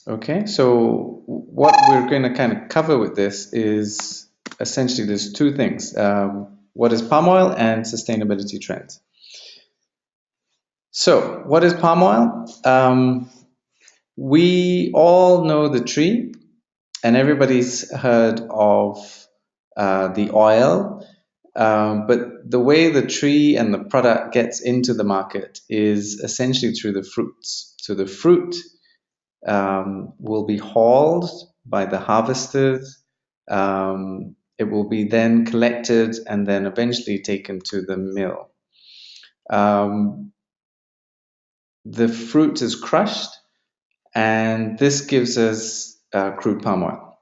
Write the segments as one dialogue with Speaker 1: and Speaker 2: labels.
Speaker 1: Okay, so what we're going to kind of cover with this is essentially there's two things. What is palm oil and sustainability trends. So, what is palm oil? We all know the tree, and everybody's heard of the oil. But the way the tree and the product gets into the market is essentially through the fruits. So the fruit will be hauled by the harvesters. It will be then collected and then eventually taken to the mill. Um, the fruit is crushed, and this gives us crude palm oil.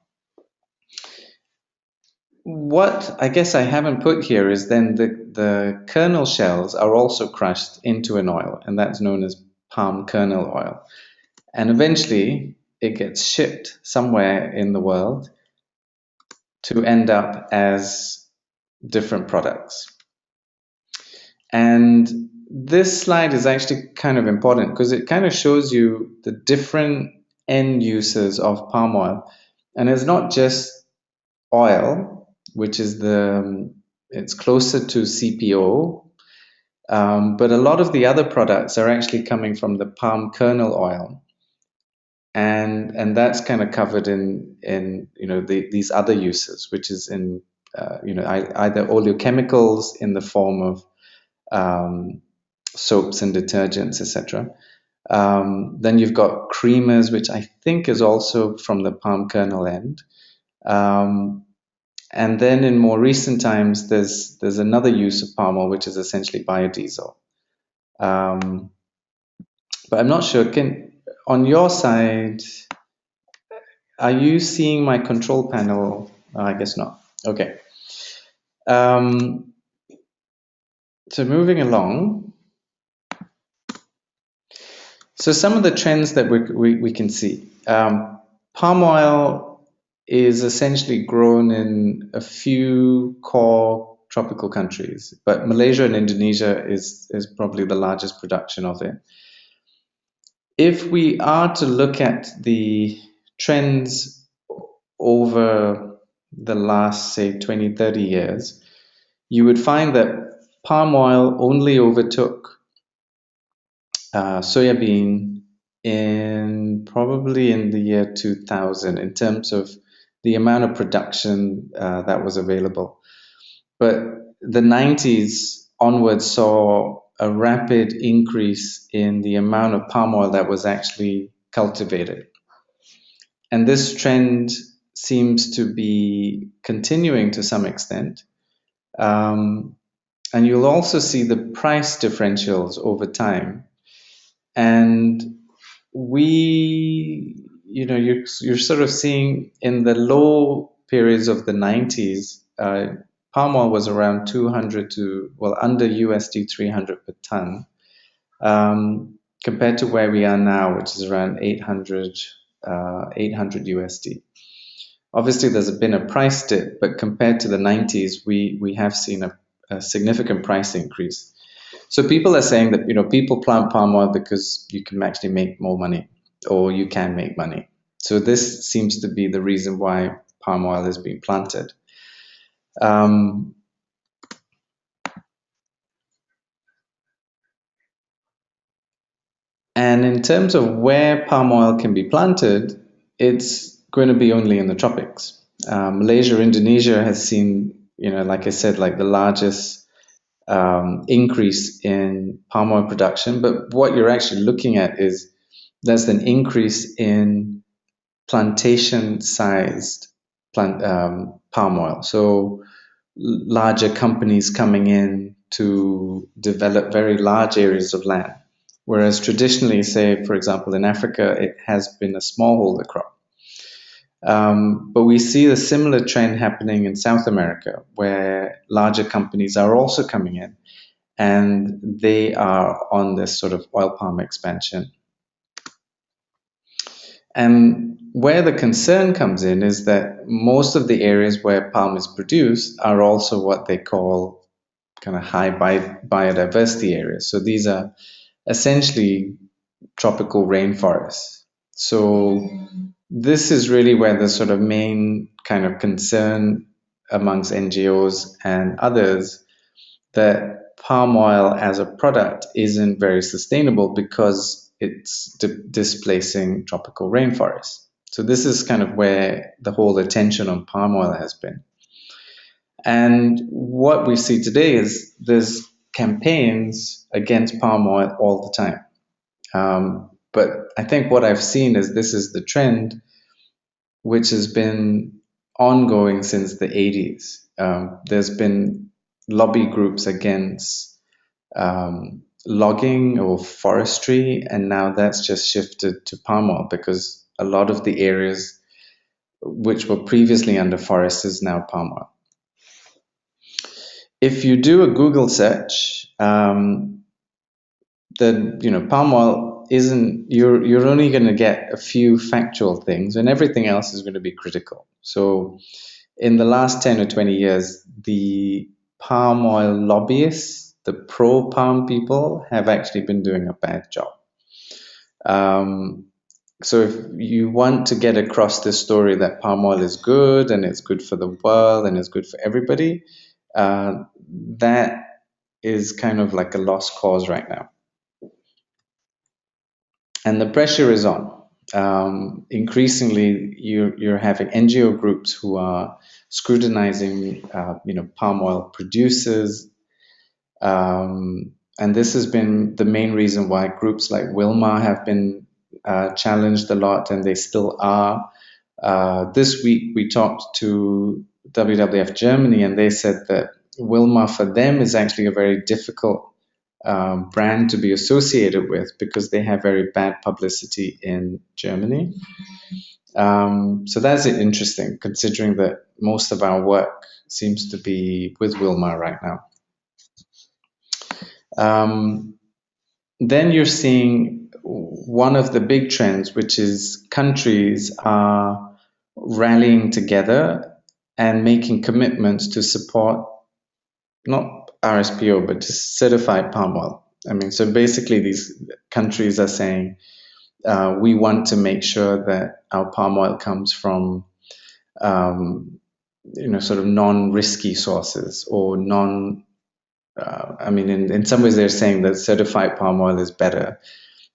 Speaker 1: What I guess I haven't put here is then the kernel shells are also crushed into an oil, and that's known as palm kernel oil. And eventually it gets shipped somewhere in the world to end up as different products. And this slide is actually kind of important because it kind of shows you the different end uses of palm oil. And it's not just oil, which is it's closer to CPO, but a lot of the other products are actually coming from the palm kernel oil, and that's kind of covered in these other uses, which is in either oleochemicals in the form of soaps and detergents, etc. Then you've got creamers, which I think is also from the palm kernel end. And then in more recent times, there's another use of palm oil, which is essentially biodiesel. But I'm not sure. On your side, are you seeing my control panel? I guess not. Okay. So moving along. So some of the trends that we can see. Palm oil is essentially grown in a few core tropical countries, but Malaysia and Indonesia is probably the largest production of it. If we are to look at the trends over the last, say, 20, 30 years, you would find that palm oil only overtook soybean probably in the year 2000 in terms of the amount of production that was available. But the 90s onwards saw a rapid increase in the amount of palm oil that was actually cultivated. And this trend seems to be continuing to some extent. And you'll also see the price differentials over time. And you're sort of seeing in the low periods of the 90s, palm oil was around 200 to, well, under USD 300 per ton, compared to where we are now, which is around 800 USD. Obviously, there's been a price dip, but compared to the 90s, we have seen a significant price increase. So people are saying that people plant palm oil because you can actually make more money, or you can make money. So this seems to be the reason why palm oil is being planted. And in terms of where palm oil can be planted, it's going to be only in the tropics. Malaysia, Indonesia has seen, like I said, like the largest increase in palm oil production. But what you're actually looking at is there's an increase in plantation-sized palm oil. So larger companies coming in to develop very large areas of land. Whereas traditionally, say, for example, in Africa, it has been a smallholder crop. But we see a similar trend happening in South America, where larger companies are also coming in, and they are on this sort of oil palm expansion. And where the concern comes in is that most of the areas where palm is produced are also what they call kind of high biodiversity areas. So these are essentially tropical rainforests. So this is really where the sort of main kind of concern amongst NGOs and others, that palm oil as a product isn't very sustainable because it's displacing tropical rainforests. So this is kind of where the whole attention on palm oil has been. And what we see today is there's campaigns against palm oil all the time. But I think what I've seen is this is the trend which has been ongoing since the 80s. There's been lobby groups against logging or forestry, and now that's just shifted to palm oil because a lot of the areas which were previously under forest is now palm oil. If you do a Google search, then palm oil isn't, you're only going to get a few factual things, and everything else is going to be critical. So in the last 10 or 20 years, the palm oil lobbyists, the pro palm people, have actually been doing a bad job. So if you want to get across this story that palm oil is good and it's good for the world and it's good for everybody, that is kind of like a lost cause right now. And the pressure is on. Increasingly, you're having NGO groups who are scrutinizing, palm oil producers, and this has been the main reason why groups like Wilmar have been challenged a lot, and they still are. This week, we talked to WWF Germany, and they said that Wilmar for them is actually a very difficult brand to be associated with because they have very bad publicity in Germany. So that's interesting, considering that most of our work seems to be with Wilmar right now. Then you're seeing one of the big trends, which is countries are rallying together and making commitments to support not RSPO, but just certified palm oil. I mean, so basically these countries are saying, we want to make sure that our palm oil comes from, sort of non-risky sources or in some ways they're saying that certified palm oil is better,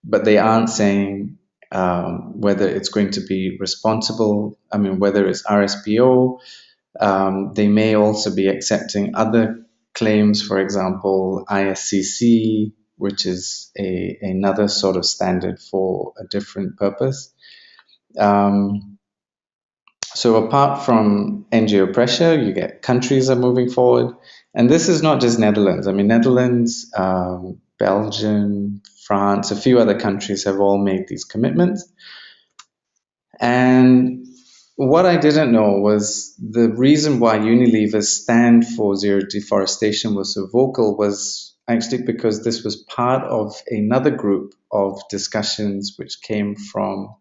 Speaker 1: but they aren't saying whether it's going to be responsible. I mean, whether it's RSPO, they may also be accepting other claims, for example, ISCC, which is another sort of standard for a different purpose. So apart from NGO pressure, you get countries are moving forward. And this is not just Netherlands. I mean, Netherlands, Belgium, France, a few other countries have all made these commitments. And what I didn't know was the reason why Unilever's stand for zero deforestation was so vocal was actually because this was part of another group of discussions which came from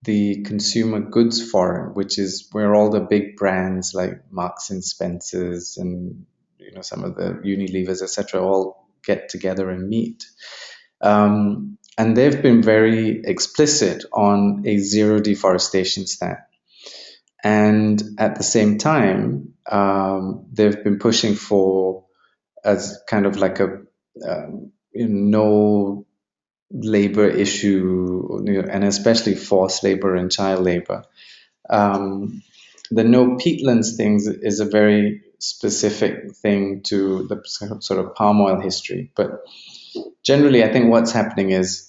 Speaker 1: the Consumer Goods Forum, which is where all the big brands like Marks and Spencers and some of the Unilevers, etc., all get together and meet. And they've been very explicit on a zero deforestation stand. And at the same time, they've been pushing for as kind of like a no labor issue, and especially forced labor and child labor. The no peatlands things is a very specific thing to the sort of palm oil history. But generally, I think what's happening is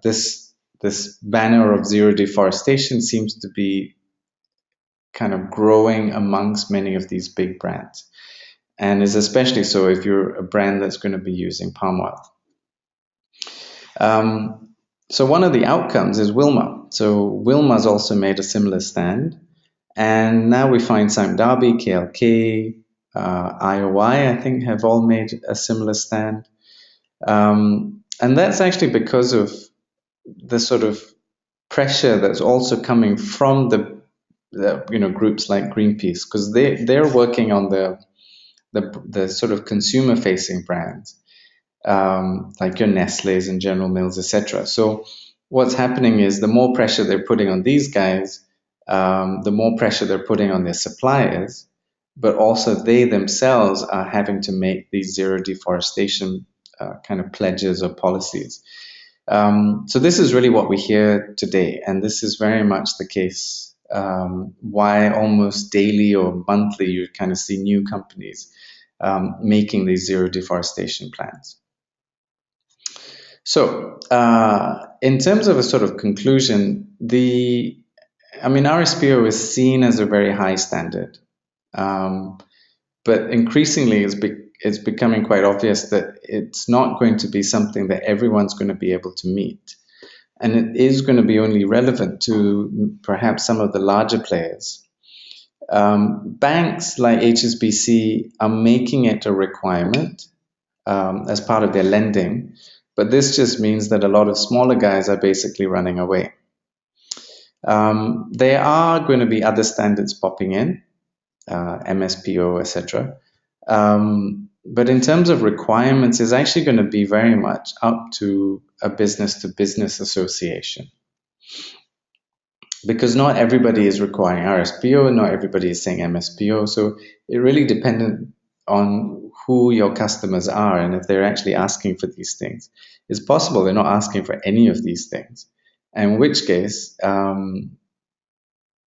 Speaker 1: this banner of zero deforestation seems to be kind of growing amongst many of these big brands, and is especially so if you're a brand that's going to be using palm oil. So one of the outcomes is Wilmar. So Wilmar's also made a similar stand, and now we find St. Darby, KLK, IOI, I think, have all made a similar stand, and that's actually because of the sort of pressure that's also coming from the groups like Greenpeace, because they're working on the sort of consumer facing brands, like your Nestle's and General Mills, etc. So what's happening is the more pressure they're putting on these guys, the more pressure they're putting on their suppliers, but also they themselves are having to make these zero deforestation kind of pledges or policies. So this is really what we hear today, and this is very much the case. Why almost daily or monthly you kind of see new companies making these zero deforestation plans. So, in terms of a sort of conclusion, RSPO is seen as a very high standard, but increasingly it's becoming quite obvious that it's not going to be something that everyone's going to be able to meet. And it is going to be only relevant to perhaps some of the larger players. Banks like HSBC are making it a requirement as part of their lending, but this just means that a lot of smaller guys are basically running away. There are going to be other standards popping in, MSPO, etc. But in terms of requirements, it's actually going to be very much up to a business-to-business association. Because not everybody is requiring RSPO, not everybody is saying MSPO, so it really depends on who your customers are and if they're actually asking for these things. It's possible they're not asking for any of these things, in which case, I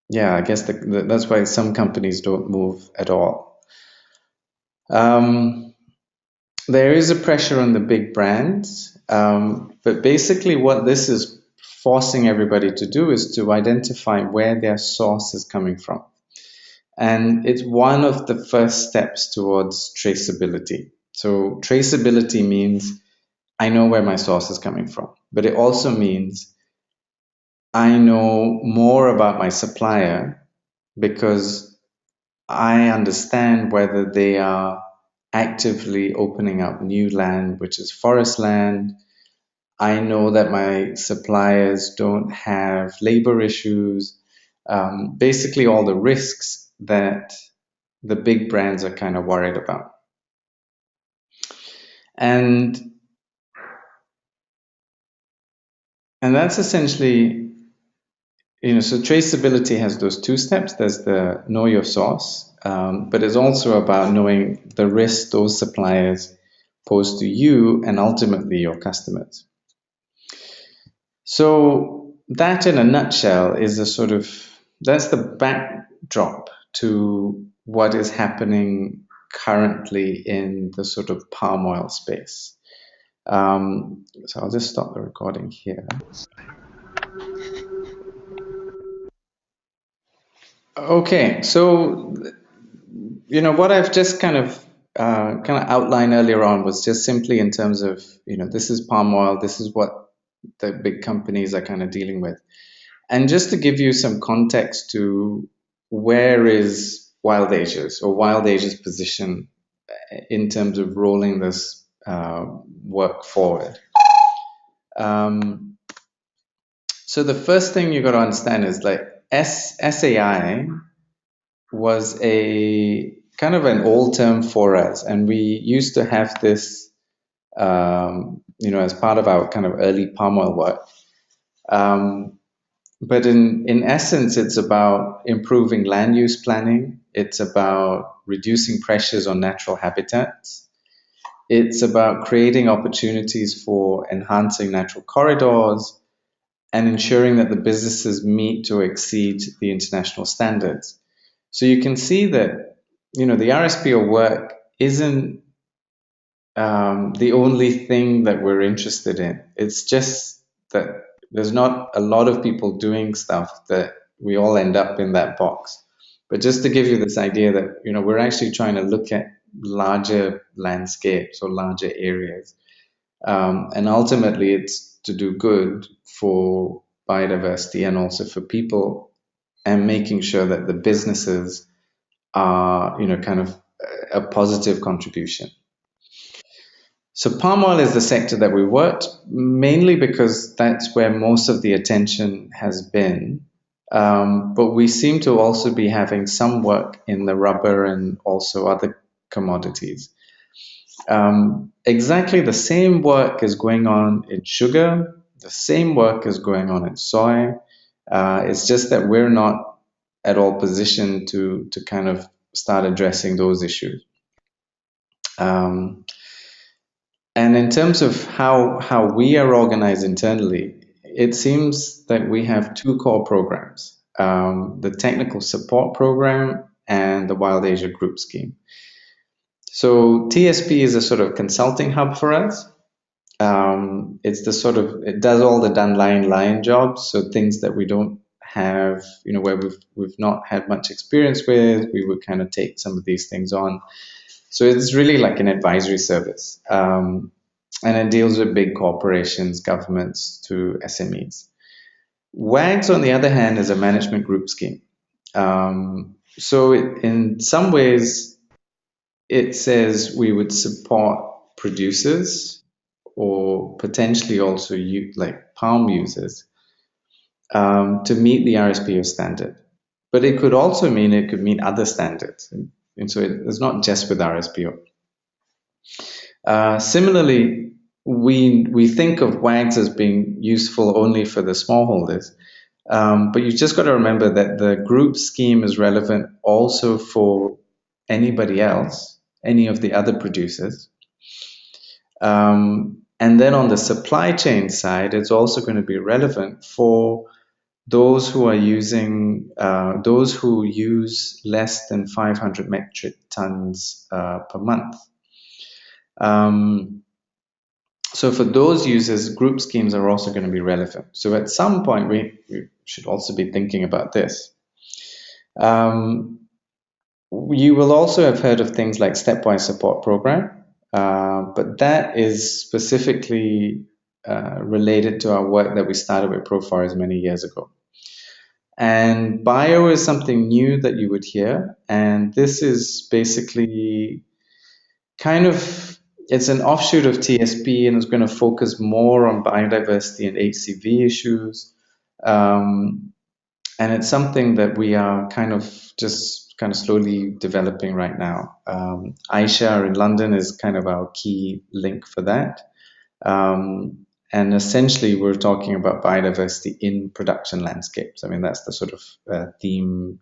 Speaker 1: guess that's why some companies don't move at all. There is a pressure on the big brands, but basically what this is forcing everybody to do is to identify where their source is coming from. And it's one of the first steps towards traceability. So traceability means I know where my source is coming from, but it also means I know more about my supplier because I understand whether they are actively opening up new land, which is forest land. I know that my suppliers don't have labor issues, basically all the risks that the big brands are kind of worried about. And that's essentially, so traceability has those two steps. There's the know your source, but it's also about knowing the risk those suppliers pose to you and ultimately your customers. So that in a nutshell is that's the backdrop to what is happening currently in the sort of palm oil space. So I'll just stop the recording here. Okay, so what I've just kind of outlined earlier on was just simply in terms of this is palm oil, this is what the big companies are kind of dealing with, and just to give you some context to where is Wild Asia's position in terms of rolling this work forward. So the first thing you got to understand is like SAI was a kind of an old term for us, and we used to have this, as part of our kind of early palm oil work. But in essence, it's about improving land use planning. It's about reducing pressures on natural habitats. It's about creating opportunities for enhancing natural corridors and ensuring that the businesses meet or exceed the international standards. So you can see that, the RSPO work isn't the only thing that we're interested in. It's just that there's not a lot of people doing stuff that we all end up in that box. But just to give you this idea that, we're actually trying to look at larger landscapes or larger areas. And ultimately it's to do good for biodiversity and also for people, and making sure that the businesses are, kind of a positive contribution. So palm oil is the sector that we worked, mainly because that's where most of the attention has been. But we seem to also be having some work in the rubber and also other commodities. Exactly the same work is going on in sugar. The same work is going on in soy. It's just that we're not at all positioned to kind of start addressing those issues. Um, and in terms of how we are organized internally, it seems that we have two core programs, the technical support program and the Wild Asia Group Scheme. So TSP is a sort of consulting hub for us. It's the sort of, it does all the done line jobs, so things that we don't have, where we've not had much experience with, we would kind of take some of these things on. So it's really like an advisory service, and it deals with big corporations, governments to SMEs. WAGS, on the other hand, is a management group scheme. In some ways, it says we would support producers or potentially also like palm users to meet the RSPO standard. But it could also mean it could meet other standards. And so it's not just with RSPO. Similarly, we think of WAGs as being useful only for the smallholders. But you've just got to remember that the group scheme is relevant also for anybody else, any of the other producers. And then on the supply chain side, it's also going to be relevant for those who are using, those who use less than 500 metric tons per month. So for those users, group schemes are also going to be relevant. So at some point, we should also be thinking about this. You will also have heard of things like stepwise support program, but that is specifically related to our work that we started with Profars many years ago. And bio is something new that you would hear, and this is basically kind of, it's an offshoot of TSP, and it's going to focus more on biodiversity and HCV issues. And it's something that we are kind of slowly developing right now. Aisha in London is kind of our key link for that. And essentially, we're talking about biodiversity in production landscapes. I mean, that's the sort of theme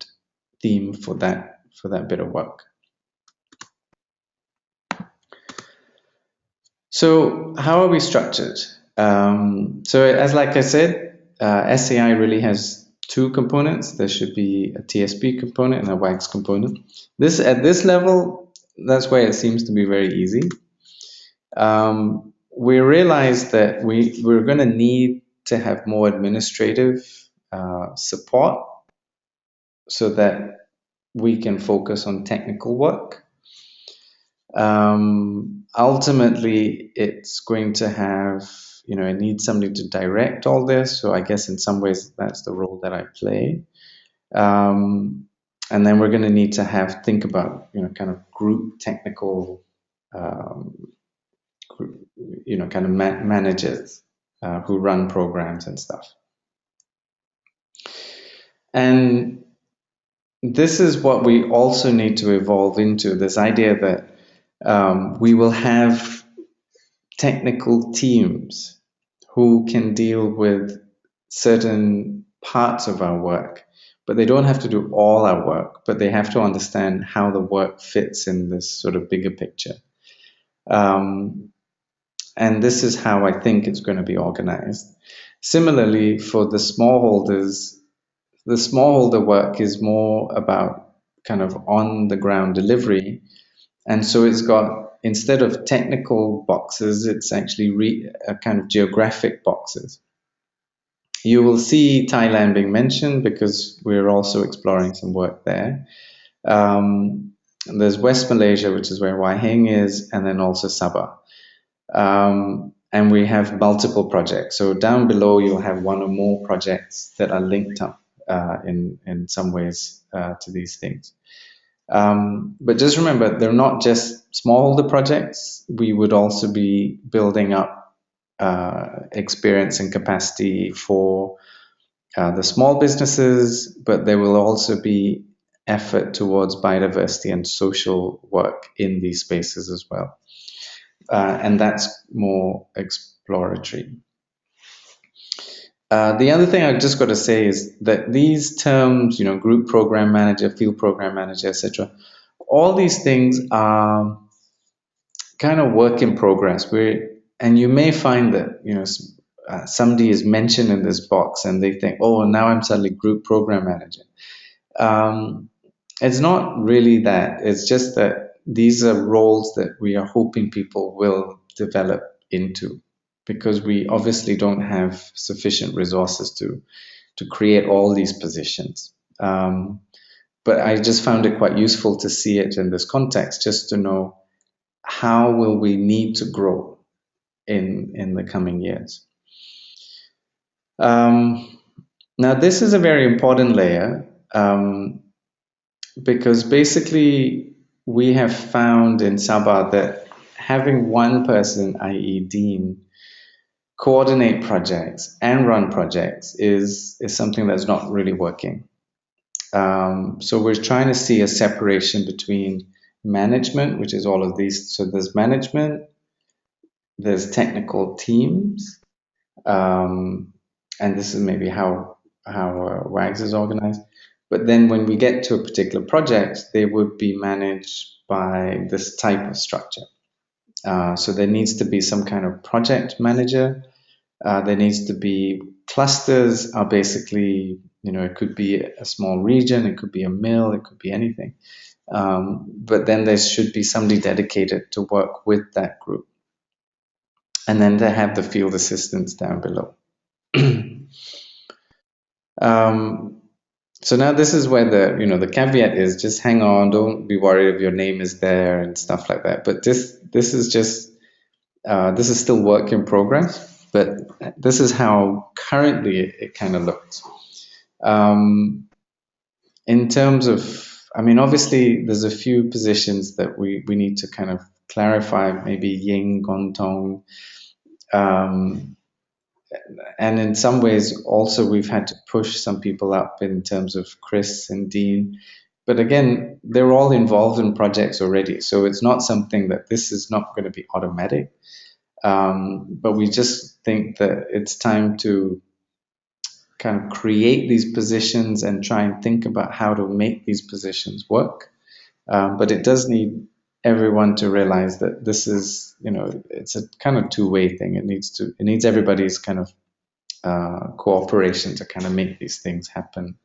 Speaker 1: for that bit of work. So how are we structured? So as like I said, SAI really has two components. There should be a TSP component and a WAGS component. At this level, that's where it seems to be very easy. We realized that we're going to need to have more administrative support so that we can focus on technical work. Ultimately, it's going to have, it needs somebody to direct all this. So I guess in some ways that's the role that I play. And then we're going to need to think about, kind of group technical, kind of managers who run programs and stuff. And this is what we also need to evolve into, this idea that we will have technical teams who can deal with certain parts of our work, but they don't have to do all our work, but they have to understand how the work fits in this sort of bigger picture. And this is how I think it's going to be organized. Similarly, for the smallholders, the smallholder work is more about kind of on the ground delivery. And so it's got, instead of technical boxes, it's actually a kind of geographic boxes. You will see Thailand being mentioned because we're also exploring some work there. There's West Malaysia, which is where Wai Hing is, and then also Sabah. And we have multiple projects. So down below, you'll have one or more projects that are linked up in some ways to these things. But just remember, they're not just smallholder projects. We would also be building up experience and capacity for the small businesses, but there will also be effort towards biodiversity and social work in these spaces as well. And that's more exploratory. The other thing I've just got to say is that these terms, group program manager, field program manager, etc., all these things are kind of work in progress. And you may find that somebody is mentioned in this box, and they think, oh, now I'm suddenly group program manager. Um, it's not really that. It's just that these are roles that we are hoping people will develop into, because we obviously don't have sufficient resources to create all these positions. But I just found it quite useful to see it in this context, just to know how will we need to grow in the coming years. Now, this is a very important layer, because basically we have found in Sabah that having one person, i.e. Dean, coordinate projects and run projects is something that's not really working. So we're trying to see a separation between management, which is all of these. So there's management, there's technical teams, and this is maybe how WAGS is organized. But then when we get to a particular project, they would be managed by this type of structure. So there needs to be some kind of project manager. There needs to be clusters are basically, it could be a small region, it could be a mill, it could be anything. But then there should be somebody dedicated to work with that group. And then they have the field assistants down below. So now this is where the caveat is, just hang on, don't be worried if your name is there and stuff like that. But this is just this is still work in progress, but this is how currently it kind of looks. In terms of, obviously there's a few positions that we need to kind of clarify, maybe Ying, Gontong, and in some ways also we've had to push some people up in terms of Chris and Dean. But again, they're all involved in projects already, so it's not something that this is not going to be automatic. But we just think that it's time to kind of create these positions and try and think about how to make these positions work. But it does need everyone to realize that this is, it's a kind of two-way thing. It needs everybody's kind of cooperation to kind of make these things happen.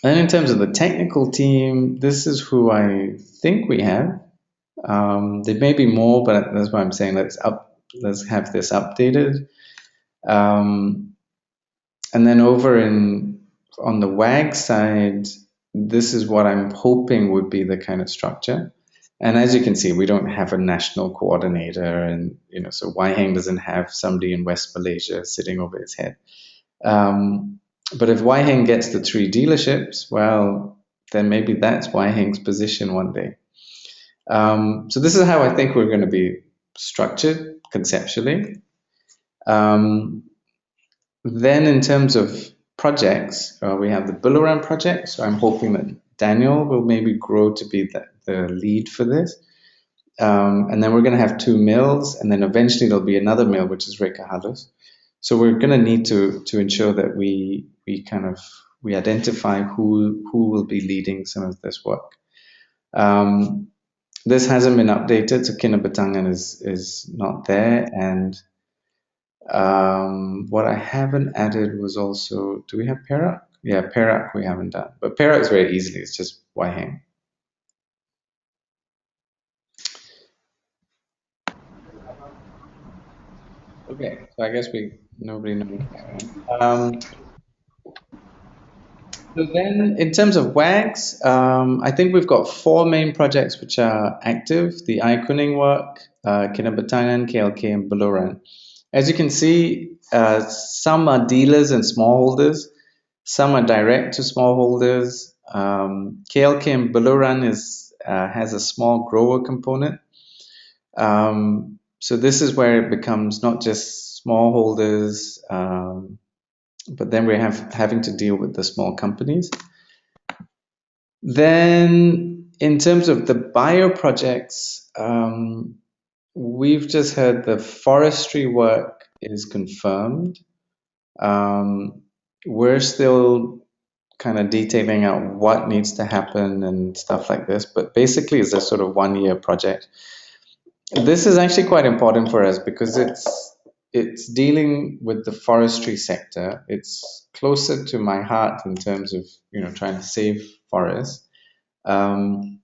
Speaker 1: And in terms of the technical team, this is who I think we have. There may be more, but that's why I'm saying let's have this updated. And then over on the WAG side, this is what I'm hoping would be the kind of structure. And as you can see, we don't have a national coordinator, and so Wai Heng doesn't have somebody in West Malaysia sitting over his head. But if Wai Heng gets the 3 dealerships, well, then maybe that's Wai Heng's position one day. So this is how I think we're going to be structured conceptually. Then in terms of projects, we have the Bularan project. So I'm hoping that Daniel will maybe grow to be the lead for this. And then we're going to have 2 mills, and then eventually there'll be another mill, which is Reka Halus. So we're going to need to ensure that we identify who will be leading some of this work. This hasn't been updated, so Kinabatangan is not there, and what I haven't added was also, do we have Perak? Yeah, Perak we haven't done, but Perak is very easily, it's just Wai Heng. Okay, so I guess nobody knows that one. So then, in terms of WAGs, I think we've got 4 main projects which are active: the iKuning work, Kinabatangan, KLK, and Buluran. As you can see, some are dealers and smallholders, some are direct to smallholders. KLK and Buluran has a small grower component. So this is where it becomes not just smallholders, but then we're having to deal with the small companies. Then in terms of the bio projects, we've just heard the forestry work is confirmed. Um, we're still kind of detailing out what needs to happen and stuff like this, but basically, it's a sort of 1 year project. This is actually quite important for us because it's dealing with the forestry sector. It's closer to my heart in terms of trying to save forests. Um,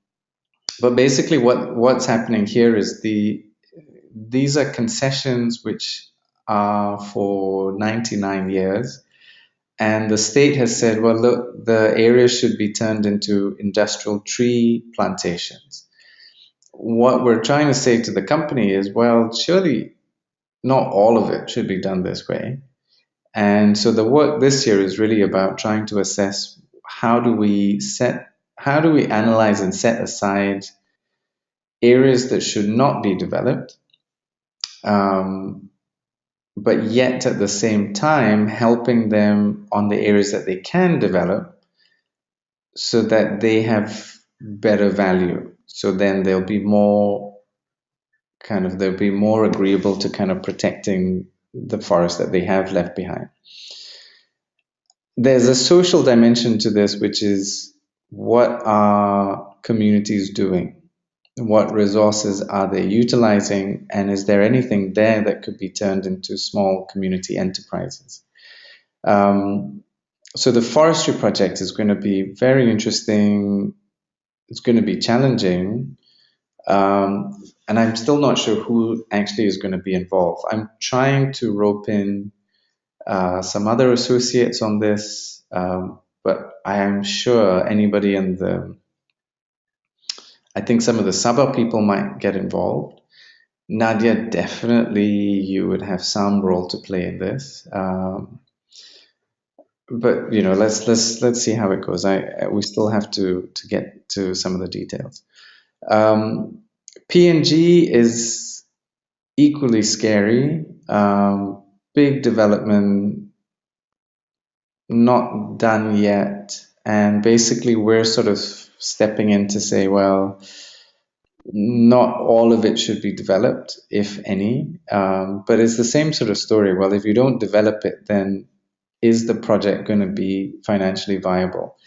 Speaker 1: but basically, what's happening here is these are concessions which are for 99 years, and the state has said, well, look, the area should be turned into industrial tree plantations. What we're trying to say to the company is, well, surely not all of it should be done this way. And so the work this year is really about trying to assess how do we analyze and set aside areas that should not be developed, um, but yet at the same time helping them on the areas that they can develop so that they have better value. So then they'll be more agreeable to kind of protecting the forest that they have left behind. There's a social dimension to this, which is what are communities doing? What resources are they utilizing? And is there anything there that could be turned into small community enterprises? Um, so the forestry project is going to be very interesting. It's going to be challenging. And I'm still not sure who actually is going to be involved. I'm trying to rope in some other associates on this, but I am sure anybody I think some of the Sabah people might get involved. Nadia, definitely you would have some role to play in this. But let's see how it goes. We still have to get to some of the details. PNG is equally scary. Big development, not done yet. And basically, we're sort of stepping in to say, well, not all of it should be developed, if any. But it's the same sort of story. Well, if you don't develop it, then is the project going to be financially viable?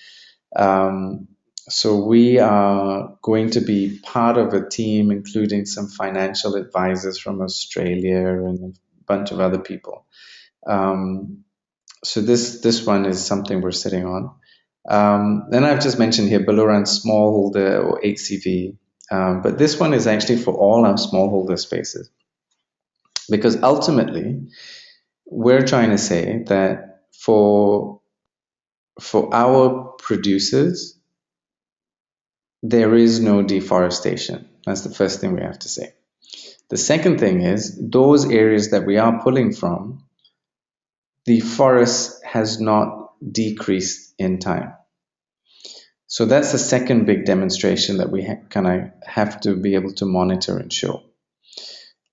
Speaker 1: Um, so we are going to be part of a team, including some financial advisors from Australia and a bunch of other people. Um, so this one is something we're sitting on. Then I've just mentioned here Baluran smallholder or HCV, but this one is actually for all our smallholder spaces because ultimately we're trying to say that for our producers there is no deforestation. That's the first thing we have to say. The second thing is those areas that we are pulling from, the forest has not decreased in time. So that's the second big demonstration that we kind of have to be able to monitor and show.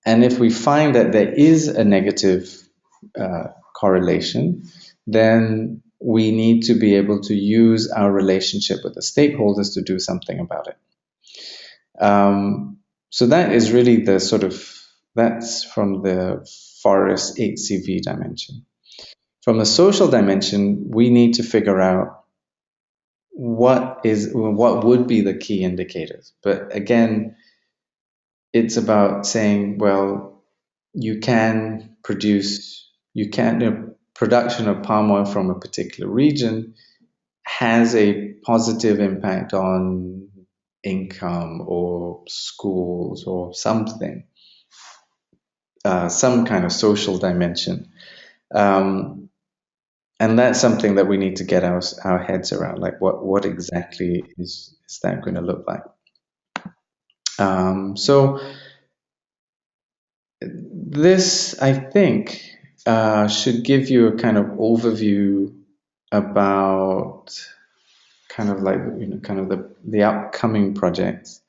Speaker 1: And if we find that there is a negative correlation, then we need to be able to use our relationship with the stakeholders to do something about it. So that is really that's from the forest HCV dimension. From the social dimension, we need to figure out what would be the key indicators. But again, it's about saying, well, production of palm oil from a particular region has a positive impact on income or schools or something, some kind of social dimension. And that's something that we need to get our heads around, like what exactly is that going to look like? So this, I think, should give you a kind of overview about kind of like kind of the upcoming projects.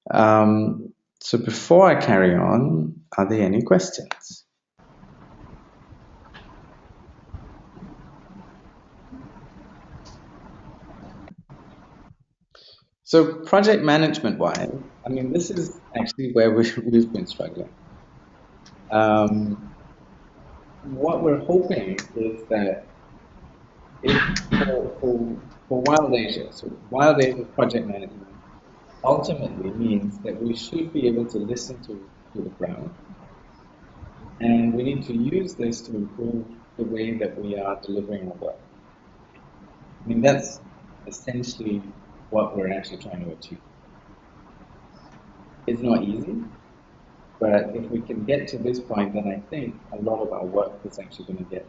Speaker 1: So before I carry on, are there any questions? So project management wise, I mean, this is actually where we've been struggling. Um, what we're hoping is that if for Wild Asia, so Wild Asia project management ultimately means that we should be able to listen to the ground, and we need to use this to improve the way that we are delivering our work. I mean, that's essentially what we're actually trying to achieve. It's not easy, but if we can get to this point, then I think a lot of our work is actually going to get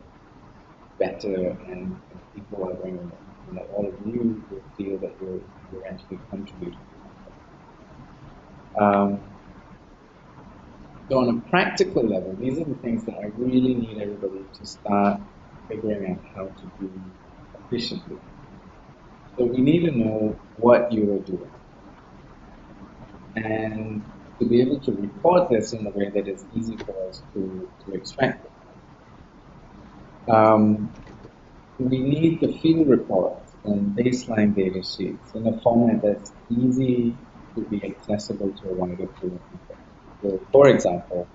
Speaker 1: better, and people are going to, all of you will feel that you're actually contributing. So on a practical level, these are the things that I really need everybody to start figuring out how to do efficiently. So we need to know what you are doing, and to be able to report this in a way that is easy for us to extract it. We need the field reports and baseline data sheets in a format that's easy to be accessible to a wider pool of people. So, for example,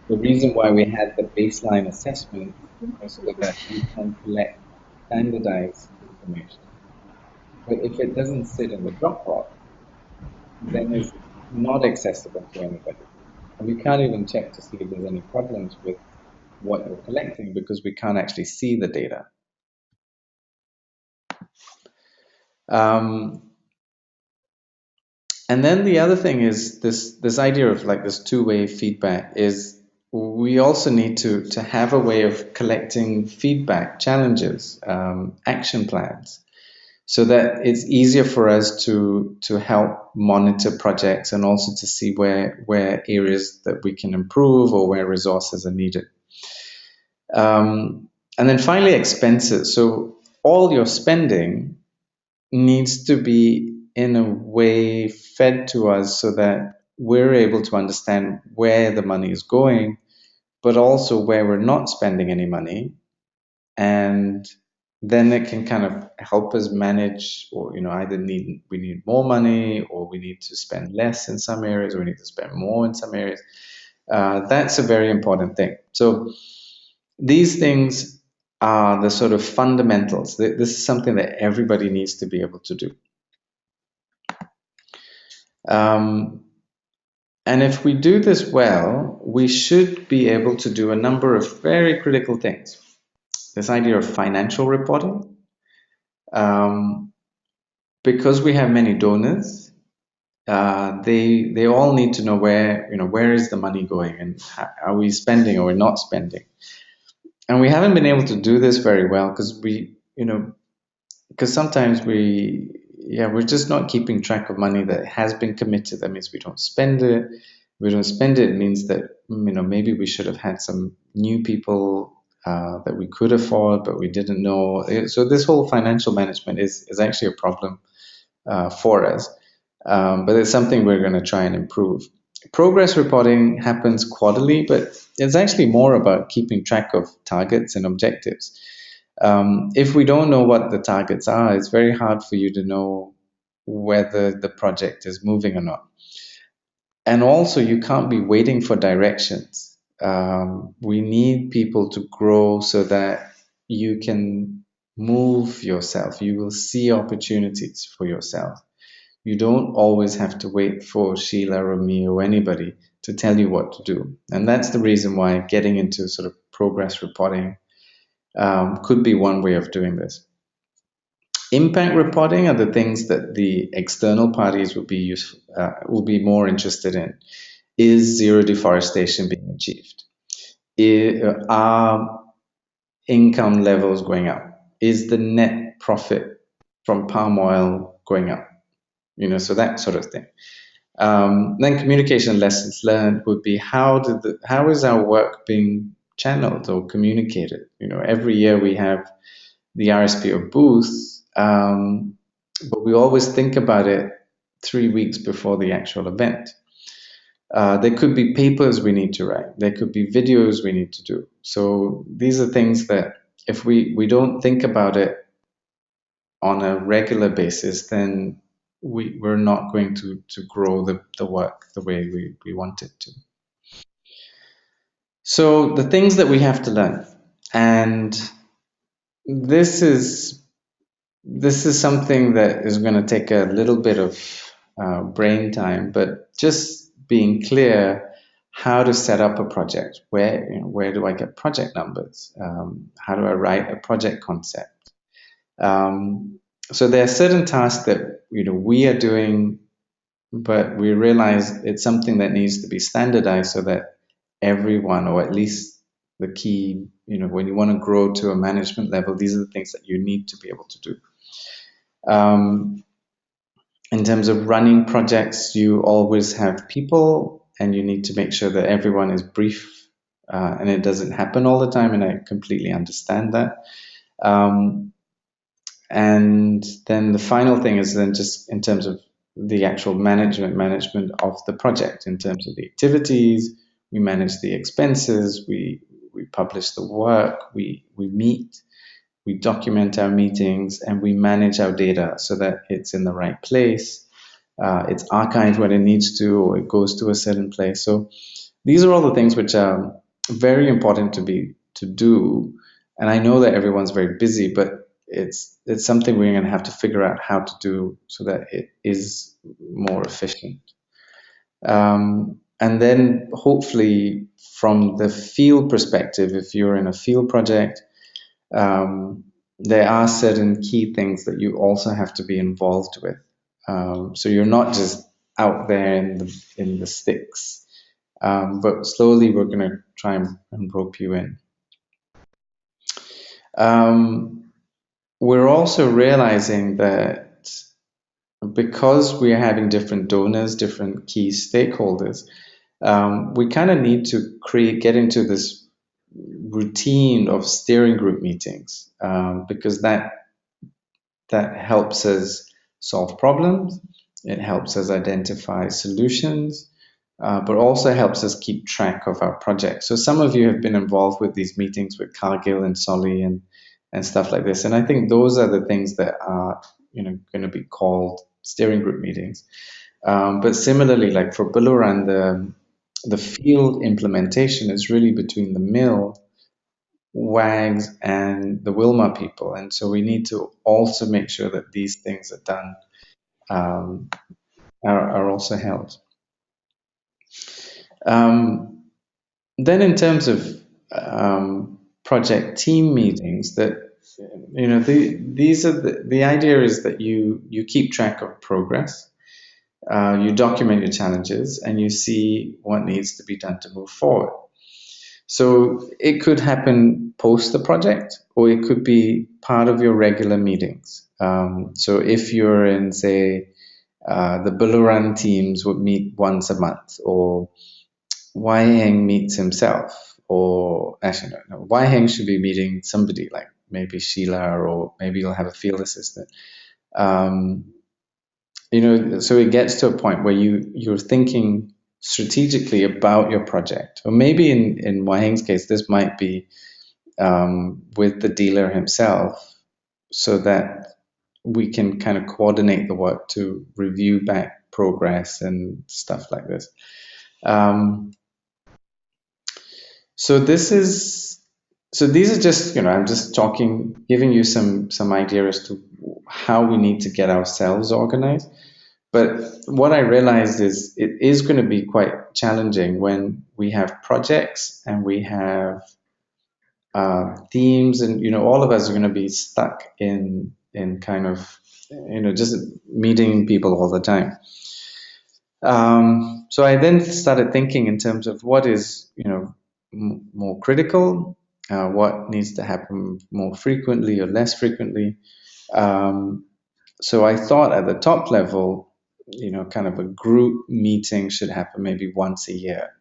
Speaker 1: the reason why we had the baseline assessment was so that we can collect standardized information. But if it doesn't sit in the Dropbox, then it's not accessible to anybody. And we can't even check to see if there's any problems with what you're collecting because we can't actually see the data. Um, and then the other thing is this idea of like this two-way feedback is we also need to have a way of collecting feedback, challenges, action plans, so that it's easier for us to help monitor projects and also to see where areas that we can improve or where resources are needed. And then finally, expenses. So all your spending needs to be in a way fed to us so that we're able to understand where the money is going, but also where we're not spending any money. And then it can kind of help us manage, or either we need more money, or we need to spend less in some areas, or we need to spend more in some areas. That's a very important thing. So these things are the sort of fundamentals. This is something that everybody needs to be able to do. Um, and if we do this well, we should be able to do a number of very critical things. This idea of financial reporting, because we have many donors, they all need to know where is the money going, and are we spending or we're not spending. And we haven't been able to do this very well because sometimes we're just not keeping track of money that has been committed. That means we don't spend it. If we don't spend it, it means that maybe we should have had some new people that we could afford, but we didn't know. So this whole financial management is actually a problem for us, but it's something we're going to try and improve. Progress reporting happens quarterly, but it's actually more about keeping track of targets and objectives. If we don't know what the targets are, it's very hard for you to know whether the project is moving or not. And also, you can't be waiting for directions. We need people to grow so that you can move yourself. You will see opportunities for yourself. You don't always have to wait for Sheila or me or anybody to tell you what to do. And that's the reason why getting into sort of progress reporting could be one way of doing this. Impact reporting are the things that the external parties will be more interested in. Is zero deforestation being achieved? Are income levels going up? Is the net profit from palm oil going up? So that sort of thing. Then communication lessons learned would be how is our work being channeled or communicated? Every year we have the RSPO booth, but we always think about it 3 weeks before the actual event. There could be papers we need to write. There could be videos we need to do. So these are things that if we don't think about it on a regular basis, then we're not going to grow the work the way we want it to. So the things that we have to learn. And this is this is something that is going to take a little bit of brain time, but just being clear how to set up a project. Where do I get project numbers? How do I write a project concept? So there are certain tasks that we are doing, but we realize it's something that needs to be standardized so that everyone, or at least the key, when you want to grow to a management level, these are the things that you need to be able to do. Um, in terms of running projects, you always have people, and you need to make sure that everyone is brief, and it doesn't happen all the time, and I completely understand that. Um, and then the final thing is then just in terms of the actual management of the project, in terms of the activities, we manage the expenses, we publish the work, we meet, we document our meetings, and we manage our data so that it's in the right place. It's archived when it needs to, or it goes to a certain place. So these are all the things which are very important to do. And I know that everyone's very busy, but it's something we're going to have to figure out how to do so that it is more efficient. And then hopefully from the field perspective, if you're in a field project, um, there are certain key things that you also have to be involved with. So you're not just out there in the sticks, but slowly we're going to try and rope you in. We're also realizing that because we are having different donors, different key stakeholders, we kind of need to get into this routine of steering group meetings, because that helps us solve problems, it helps us identify solutions, but also helps us keep track of our projects. So some of you have been involved with these meetings with Cargill and Solly and stuff like this, and I think those are the things that are going to be called steering group meetings. But similarly, like for Buluran, the field implementation is really between the mill, WAGS, and the Wilma people. And so we need to also make sure that these things are done, um, are also held. Then in terms of project team meetings, that these are the idea is that you keep track of progress, you document your challenges, and you see what needs to be done to move forward. So it could happen post the project, or it could be part of your regular meetings. So if you're in, say, the Buluran teams would meet once a month, or Waiheng meets himself, or actually, no, Waiheng should be meeting somebody like maybe Sheila, or maybe you'll have a field assistant. Um, so it gets to a point where you're thinking strategically about your project, or maybe in Waiheng's case, this might be with the dealer himself, so that we can kind of coordinate the work to review back progress and stuff like this. So this is so these are just I'm just giving you some idea as to how we need to get ourselves organized. But what I realized is it is going to be quite challenging when we have projects and we have themes, and all of us are going to be stuck in kind of just meeting people all the time. So I then started thinking in terms of what is more critical, what needs to happen more frequently or less frequently. So I thought at the top level, kind of a group meeting should happen maybe once a year.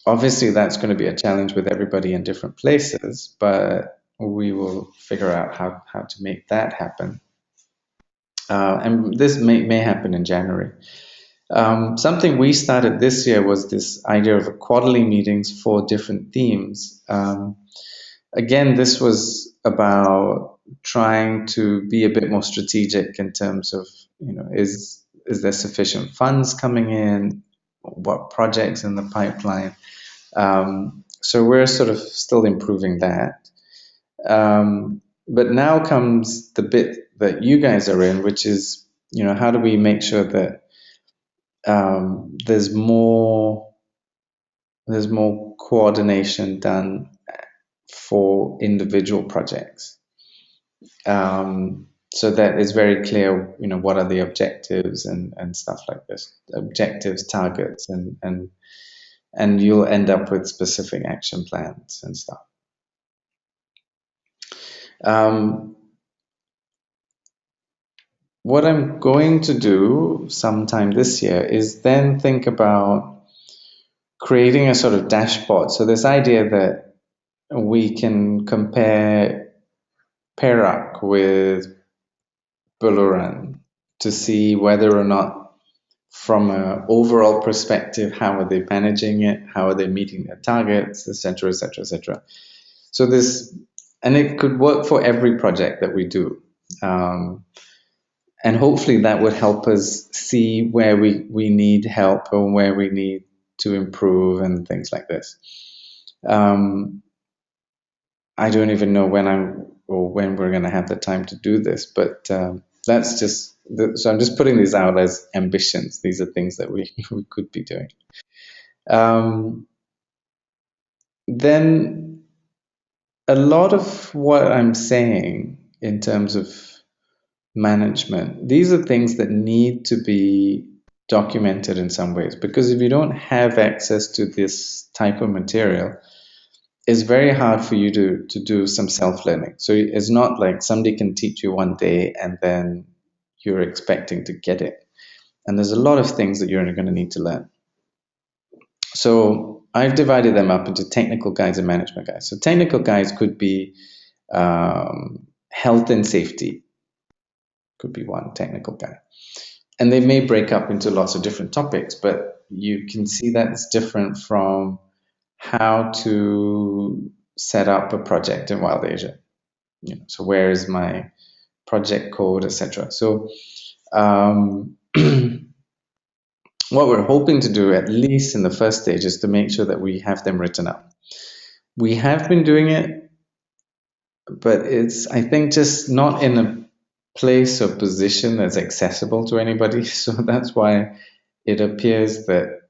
Speaker 1: Obviously, that's going to be a challenge with everybody in different places, but we will figure out how to make that happen. And this may happen in January. Something we started this year was this idea of quarterly meetings for different themes. Again, this was about trying to be a bit more strategic in terms of, is there sufficient funds coming in? What projects in the pipeline? So we're sort of still improving that. But now comes the bit that you guys are in, which is, how do we make sure that there's more coordination done for individual projects, so that it's very clear, what are the objectives and stuff like this, objectives, targets, and you'll end up with specific action plans and stuff. Um, what I'm going to do sometime this year is then think about creating a sort of dashboard. So this idea that we can compare Perak with Buluran to see whether or not, from an overall perspective, how are they managing it, how are they meeting their targets, etc., etc., etc. So this, and it could work for every project that we do. And hopefully that would help us see where we need help or where we need to improve and things like this. I don't even know when we're going to have the time to do this, but that's just, so I'm just putting these out as ambitions. These are things that we could be doing. Then a lot of what I'm saying in terms of management, these are things that need to be documented in some ways, because if you don't have access to this type of material, it's very hard for you to do some self-learning. So it's not like somebody can teach you one day and then you're expecting to get it. And there's a lot of things that you're going to need to learn. So I've divided them up into technical guides and management guides. So technical guides could be health and safety, could be one technical guide. And they may break up into lots of different topics, but you can see that it's different from how to set up a project in Wild Asia. So where is my project code, etc. So what we're hoping to do, at least in the first stage, is to make sure that we have them written up. We have been doing it, but it's, I think, just not in a place or position that's accessible to anybody. So that's why it appears that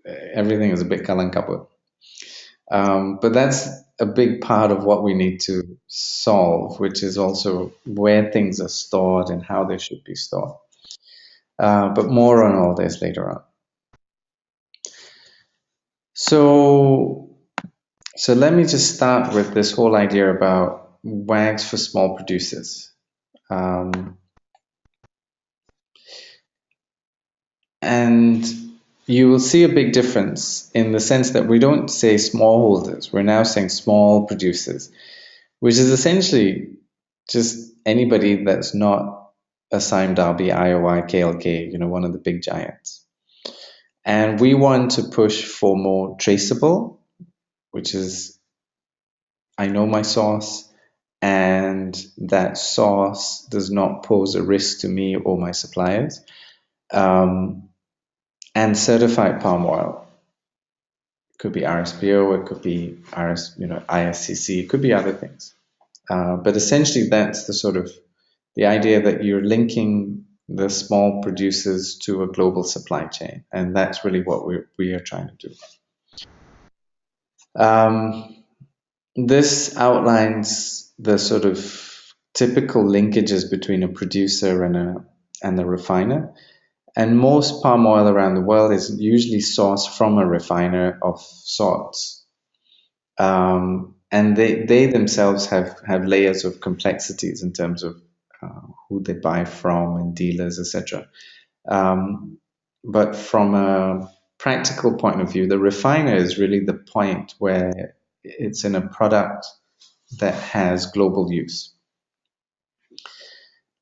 Speaker 1: everything is a bit kalang kabut. But that's a big part of what we need to solve, which is also where things are stored and how they should be stored. But more on all this later on. So let me just start with this whole idea about WAGs for small producers. And you will see a big difference in the sense that we don't say smallholders, we're now saying small producers, which is essentially just anybody that's not a Sime Darby, IOI, KLK, one of the big giants. And we want to push for more traceable, which is, I know my source, and that source does not pose a risk to me or my suppliers. And certified palm oil. It could be RSPO, it could be ISCC, it could be other things. But essentially that's the idea that you're linking the small producers to a global supply chain. And that's really what we are trying to do. This outlines the sort of typical linkages between a producer and a refiner. And most palm oil around the world is usually sourced from a refiner of sorts. And they themselves have layers of complexities in terms of who they buy from and dealers, etc. But from a practical point of view, the refiner is really the point where it's in a product that has global use.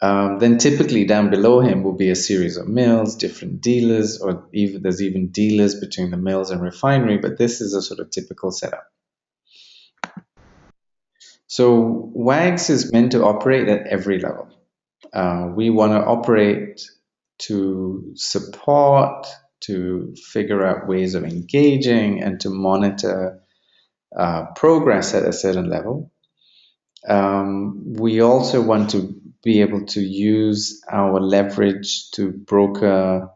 Speaker 1: Then typically down below him will be a series of mills, different dealers, or there's even dealers between the mills and refinery, but this is a sort of typical setup. So WAGS is meant to operate at every level. We want to operate to support, to figure out ways of engaging, and to monitor progress at a certain level. We also want to be able to use our leverage to broker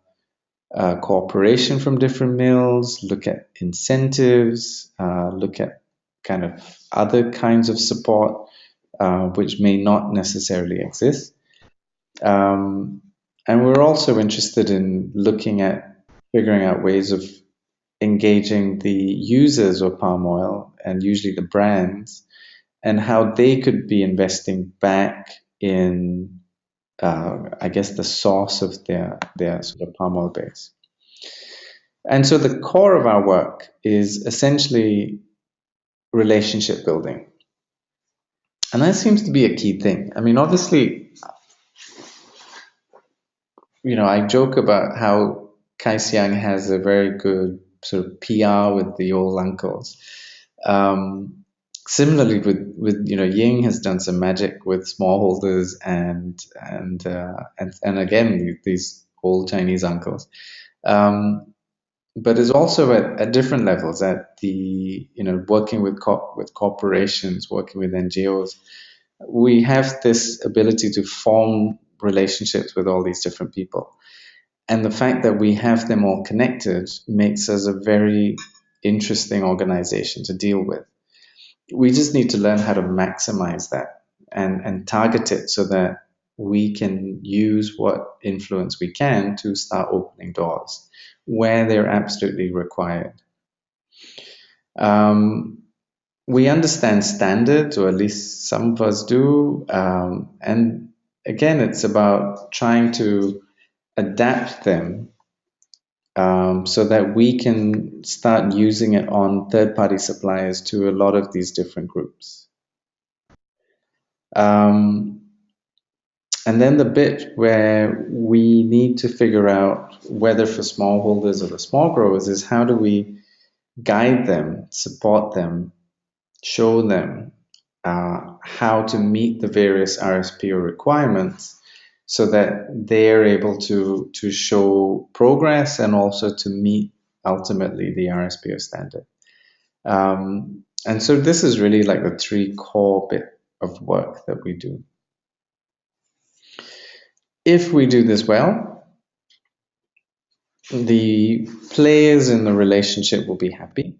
Speaker 1: cooperation from different mills, look at incentives, look at kind of other kinds of support which may not necessarily exist. Um, and we're also interested in looking at figuring out ways of engaging the users of palm oil and usually the brands and how they could be investing back in, I guess, the source of their sort of palm oil base. And so the core of our work is essentially relationship building. And that seems to be a key thing. I mean, obviously, I joke about how Kaisiang has a very good sort of PR with the old uncles. Similarly, with Ying has done some magic with smallholders and again these old Chinese uncles. But is also at different levels, at the working with corporations, working with NGOs. We have this ability to form relationships with all these different people, and the fact that we have them all connected makes us a very interesting organization to deal with. We just need to learn how to maximize that and target it so that we can use what influence we can to start opening doors where they're absolutely required. We understand standards, or at least some of us do. And again, it's about trying to adapt them so that we can start using it on third-party suppliers to a lot of these different groups. And then the bit where we need to figure out whether for smallholders or the small growers is how do we guide them, support them, show them how to meet the various RSPO requirements so that they're able to show progress and also to meet ultimately the RSPO standard. And so this is really like the three core bit of work that we do. If we do this well, the players in the relationship will be happy.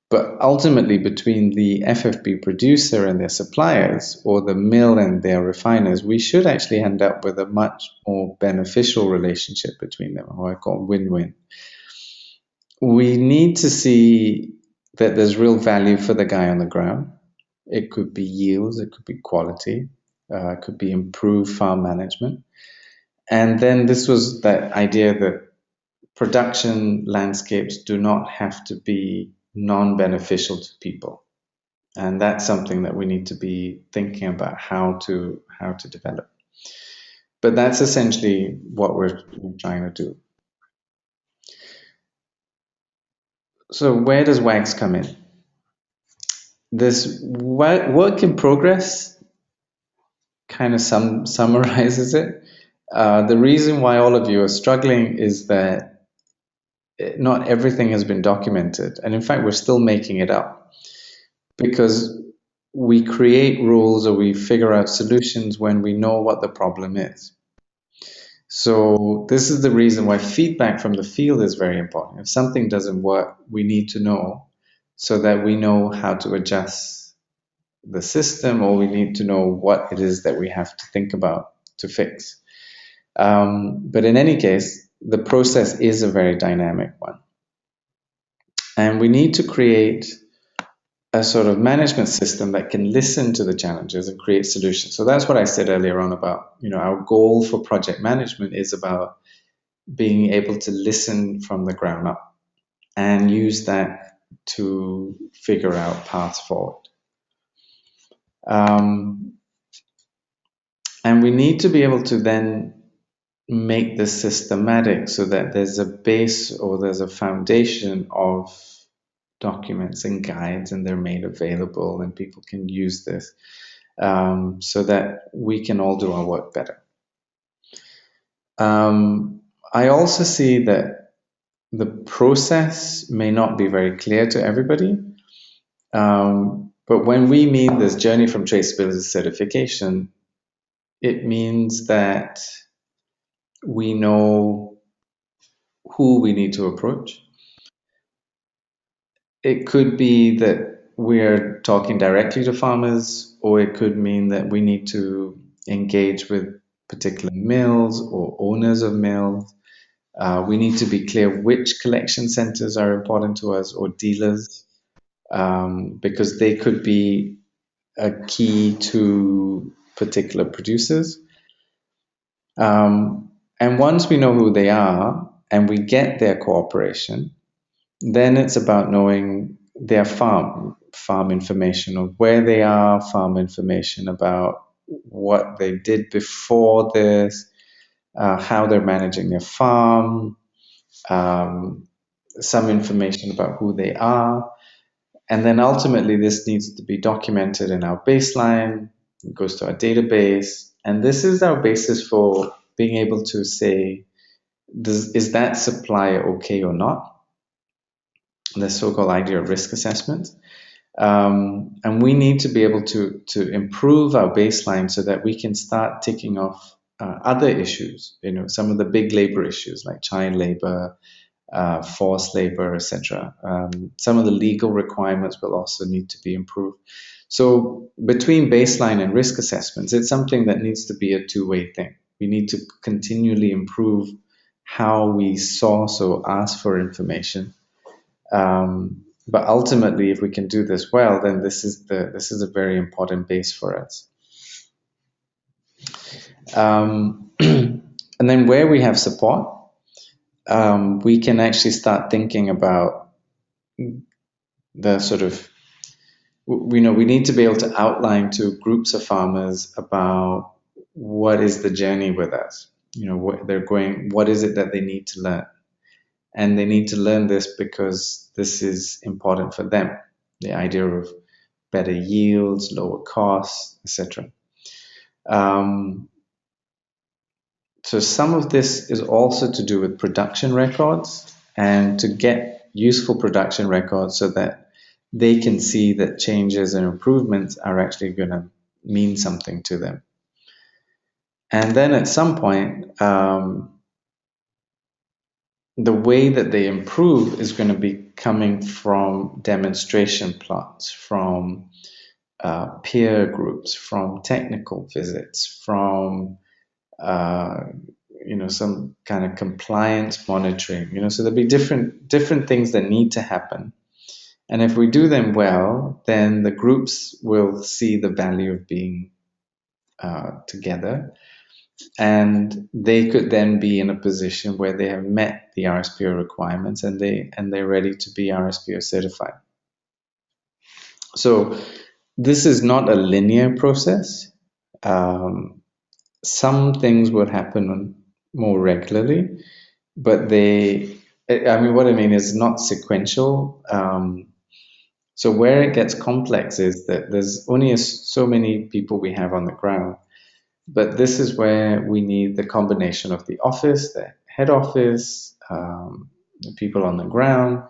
Speaker 1: But ultimately, between the FFB producer and their suppliers, or the mill and their refiners, we should actually end up with a much more beneficial relationship between them, or I call win-win. We need to see that there's real value for the guy on the ground. It could be yields, it could be quality, it could be improved farm management. And then this was that idea that production landscapes do not have to be non-beneficial to people. And that's something that we need to be thinking about how to develop. But that's essentially what we're trying to do. So where does WAGS come in? This work in progress kind of summarizes it. The reason why all of you are struggling is that not everything has been documented. And in fact, we're still making it up because we create rules or we figure out solutions when we know what the problem is. So this is the reason why feedback from the field is very important. If something doesn't work, we need to know so that we know how to adjust the system, or we need to know what it is that we have to think about to fix. But in any case, the process is a very dynamic one. And we need to create a sort of management system that can listen to the challenges and create solutions. So that's what I said earlier on about, our goal for project management is about being able to listen from the ground up and use that to figure out paths forward. And we need to be able to then make this systematic so that there's a base or there's a foundation of documents and guides, and they're made available and people can use this so that we can all do our work better. I also see that the process may not be very clear to everybody. But when we mean this journey from traceability certification, it means that we know who we need to approach. It could be that we're talking directly to farmers, or it could mean that we need to engage with particular mills or owners of mills. We need to be clear which collection centers are important to us or dealers, because they could be a key to particular producers. And once we know who they are and we get their cooperation, then it's about knowing their farm information of where they are, farm information about what they did before this, how they're managing their farm, um, some information about who they are. And then ultimately, this needs to be documented in our baseline. It goes to our database. And this is our basis for being able to say, is that supplier okay or not? The so-called idea of risk assessment. And we need to be able to improve our baseline so that we can start ticking off other issues, some of the big labor issues like child labor, forced labor, etc. Some of the legal requirements will also need to be improved. So between baseline and risk assessments, it's something that needs to be a two-way thing. We need to continually improve how we source or ask for information. But ultimately, if we can do this well, then this is a very important base for us. And then where we have support, we can actually start thinking about the sort of, we need to be able to outline to groups of farmers about what is the journey with us, what they're going, what is it that they need to learn. And they need to learn this because this is important for them. The idea of better yields, lower costs, etc. So some of this is also to do with production records and to get useful production records so that they can see that changes and improvements are actually going to mean something to them. And then at some point, the way that they improve is going to be coming from demonstration plots, from peer groups, from technical visits, from some kind of compliance monitoring. So there'll be different things that need to happen. And if we do them well, then the groups will see the value of being together, and they could then be in a position where they have met the RSPO requirements and they're ready to be RSPO certified. So this is not a linear process. Some things will happen more regularly, but what I mean is not sequential. So where it gets complex is that there's only so many people we have on the ground. But this is where we need the combination of the office, the head office, the people on the ground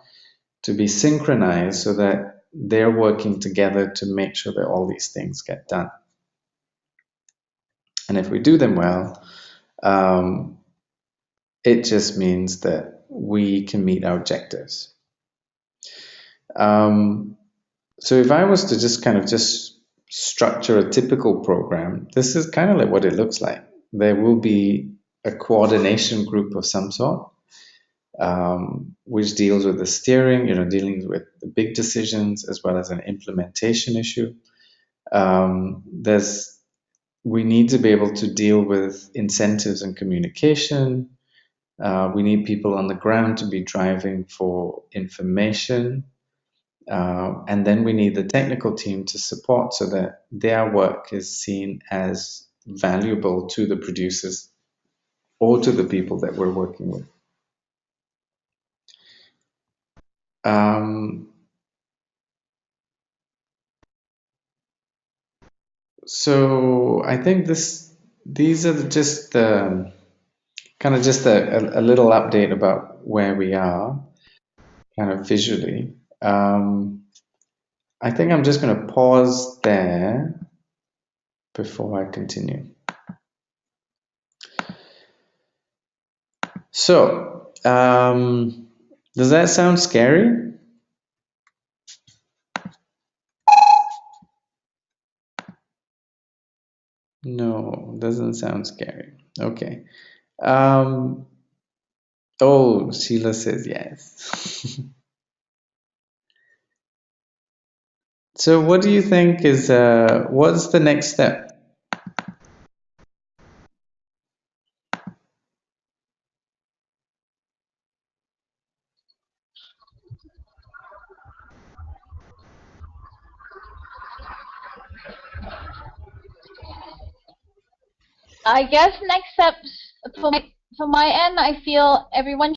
Speaker 1: to be synchronized so that they're working together to make sure that all these things get done. And if we do them well, it just means that we can meet our objectives. So if I was to just structure a typical program, this is kind of like what it looks like. There will be a coordination group of some sort, which deals with the steering, dealing with the big decisions as well as an implementation issue. We need to be able to deal with incentives and communication. We need people on the ground to be driving for information. And then we need the technical team to support so that their work is seen as valuable to the producers or to the people that we're working with. So I think these are just kind of just a little update about where we are, kind of visually. I think I'm just going to pause there before I continue. So, does that sound scary? No, doesn't sound scary. Okay. Um, oh, Sheila says yes. So, what do you think is what's the next step?
Speaker 2: I guess next steps for my end, I feel everyone